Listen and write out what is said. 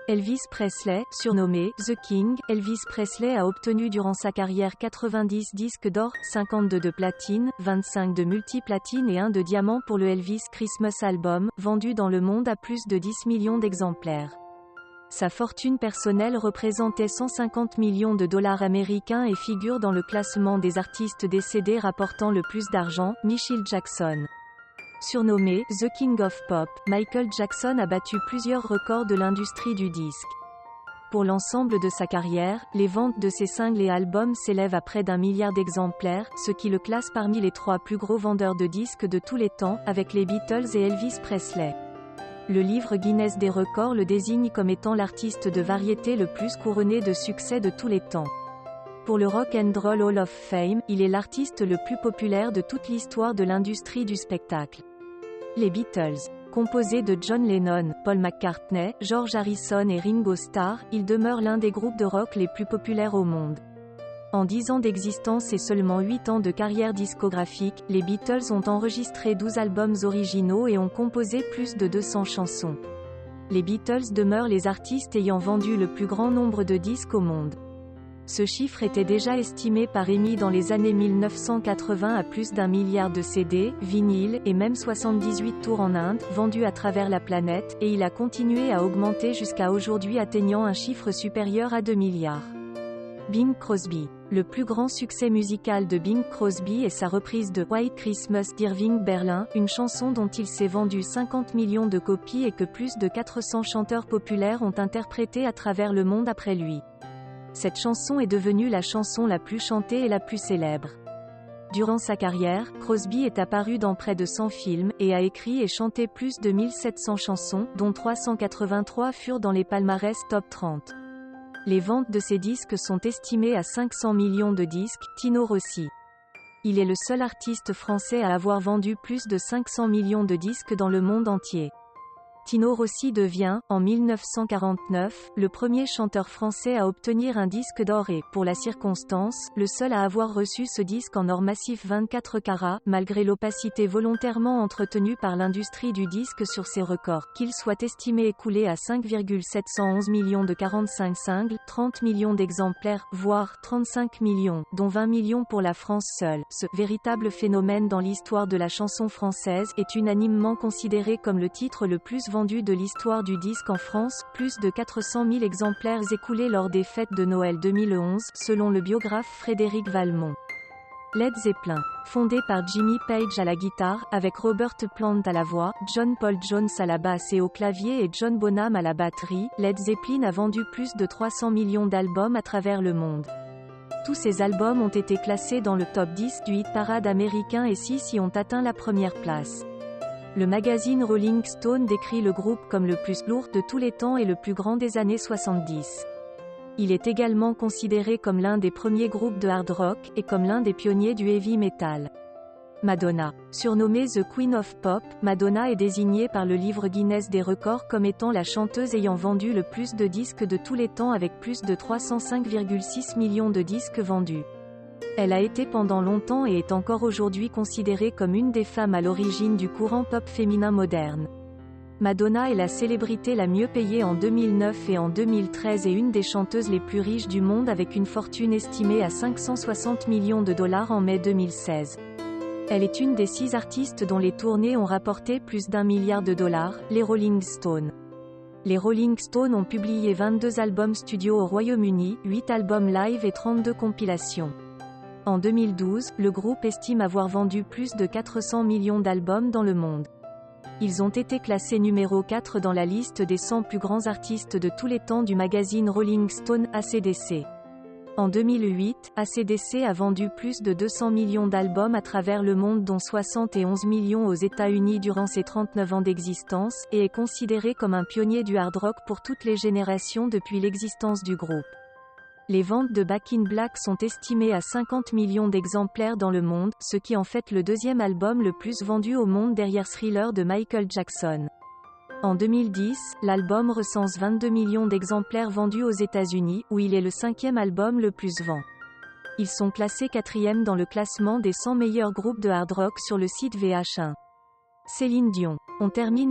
Elvis Presley, surnommé The King, Elvis Presley a obtenu durant sa carrière 90 disques d'or, 52 de platine, 25 de multiplatine et 1 de diamant pour le Elvis Christmas Album, vendu dans le monde à plus de 10 millions d'exemplaires. Sa fortune personnelle représentait 150 millions de dollars américains et figure dans le classement des artistes décédés rapportant le plus d'argent, Michael Jackson. Surnommé The King of Pop, Michael Jackson a battu plusieurs records de l'industrie du disque. Pour l'ensemble de sa carrière, les ventes de ses singles et albums s'élèvent à près d'1 milliard d'exemplaires, ce qui le classe parmi les 3 plus gros vendeurs de disques de tous les temps, avec les Beatles et Elvis Presley. Le livre Guinness des records le désigne comme étant l'artiste de variété le plus couronné de succès de tous les temps. Pour le Rock and Roll Hall of Fame, il est l'artiste le plus populaire de toute l'histoire de l'industrie du spectacle. Les Beatles. Composés de John Lennon, Paul McCartney, George Harrison et Ringo Starr, ils demeurent l'un des groupes de rock les plus populaires au monde. En 10 ans d'existence et seulement 8 ans de carrière discographique, les Beatles ont enregistré 12 albums originaux et ont composé plus de 200 chansons. Les Beatles demeurent les artistes ayant vendu le plus grand nombre de disques au monde. Ce chiffre était déjà estimé par EMI dans les années 1980 à plus d'1 milliard de CD, vinyles, et même 78 tours en Inde, vendus à travers la planète, et il a continué à augmenter jusqu'à aujourd'hui atteignant un chiffre supérieur à 2 milliards. Bing Crosby. Le plus grand succès musical de Bing Crosby est sa reprise de White Christmas d'Irving Berlin, une chanson dont il s'est vendu 50 millions de copies et que plus de 400 chanteurs populaires ont interprété à travers le monde après lui. Cette chanson est devenue la chanson la plus chantée et la plus célèbre. Durant sa carrière, Crosby est apparu dans près de 100 films, et a écrit et chanté plus de 1700 chansons, dont 383 furent dans les palmarès Top 30. Les ventes de ses disques sont estimées à 500 millions de disques. Tino Rossi. Il est le seul artiste français à avoir vendu plus de 500 millions de disques dans le monde entier. Tino Rossi devient, en 1949, le premier chanteur français à obtenir un disque d'or et, pour la circonstance, le seul à avoir reçu ce disque en or massif 24 carats, malgré l'opacité volontairement entretenue par l'industrie du disque sur ces records, qu'ils soient estimés écoulés à 5,711 millions de 45 singles, 30 millions d'exemplaires, voire 35 millions, dont 20 millions pour la France seule. Ce véritable phénomène dans l'histoire de la chanson française est unanimement considéré comme le titre le plus vendu de l'histoire du disque en France, plus de 400 000 exemplaires écoulés lors des fêtes de Noël 2011, selon le biographe Frédéric Valmont. Led Zeppelin. Fondé par Jimmy Page à la guitare, avec Robert Plant à la voix, John Paul Jones à la basse et au clavier et John Bonham à la batterie, Led Zeppelin a vendu plus de 300 millions d'albums à travers le monde. Tous ces albums ont été classés dans le top 10 du hit parade américain et 6 y ont atteint la première place. Le magazine Rolling Stone décrit le groupe comme le plus lourd de tous les temps et le plus grand des années 70. Il est également considéré comme l'un des premiers groupes de hard rock, et comme l'un des pionniers du heavy metal. Madonna. Surnommée The Queen of Pop, Madonna est désignée par le livre Guinness des records comme étant la chanteuse ayant vendu le plus de disques de tous les temps avec plus de 305,6 millions de disques vendus. Elle a été pendant longtemps et est encore aujourd'hui considérée comme une des femmes à l'origine du courant pop féminin moderne. Madonna est la célébrité la mieux payée en 2009 et en 2013 et une des chanteuses les plus riches du monde avec une fortune estimée à 560 millions de dollars en mai 2016. Elle est une des 6 artistes dont les tournées ont rapporté plus d'1 milliard de dollars, les Rolling Stones. Les Rolling Stones ont publié 22 albums studio au Royaume-Uni, 8 albums live et 32 compilations. En 2012, le groupe estime avoir vendu plus de 400 millions d'albums dans le monde. Ils ont été classés numéro 4 dans la liste des 100 plus grands artistes de tous les temps du magazine Rolling Stone (ACDC). En 2008, ACDC a vendu plus de 200 millions d'albums à travers le monde dont 71 millions aux États-Unis durant ses 39 ans d'existence, et est considéré comme un pionnier du hard rock pour toutes les générations depuis l'existence du groupe. Les ventes de Back in Black sont estimées à 50 millions d'exemplaires dans le monde, ce qui en fait le deuxième album le plus vendu au monde derrière Thriller de Michael Jackson. En 2010, l'album recense 22 millions d'exemplaires vendus aux États-Unis, où il est le 5e album le plus vendu. Ils sont classés 4e dans le classement des 100 meilleurs groupes de hard rock sur le site VH1. Céline Dion. On termine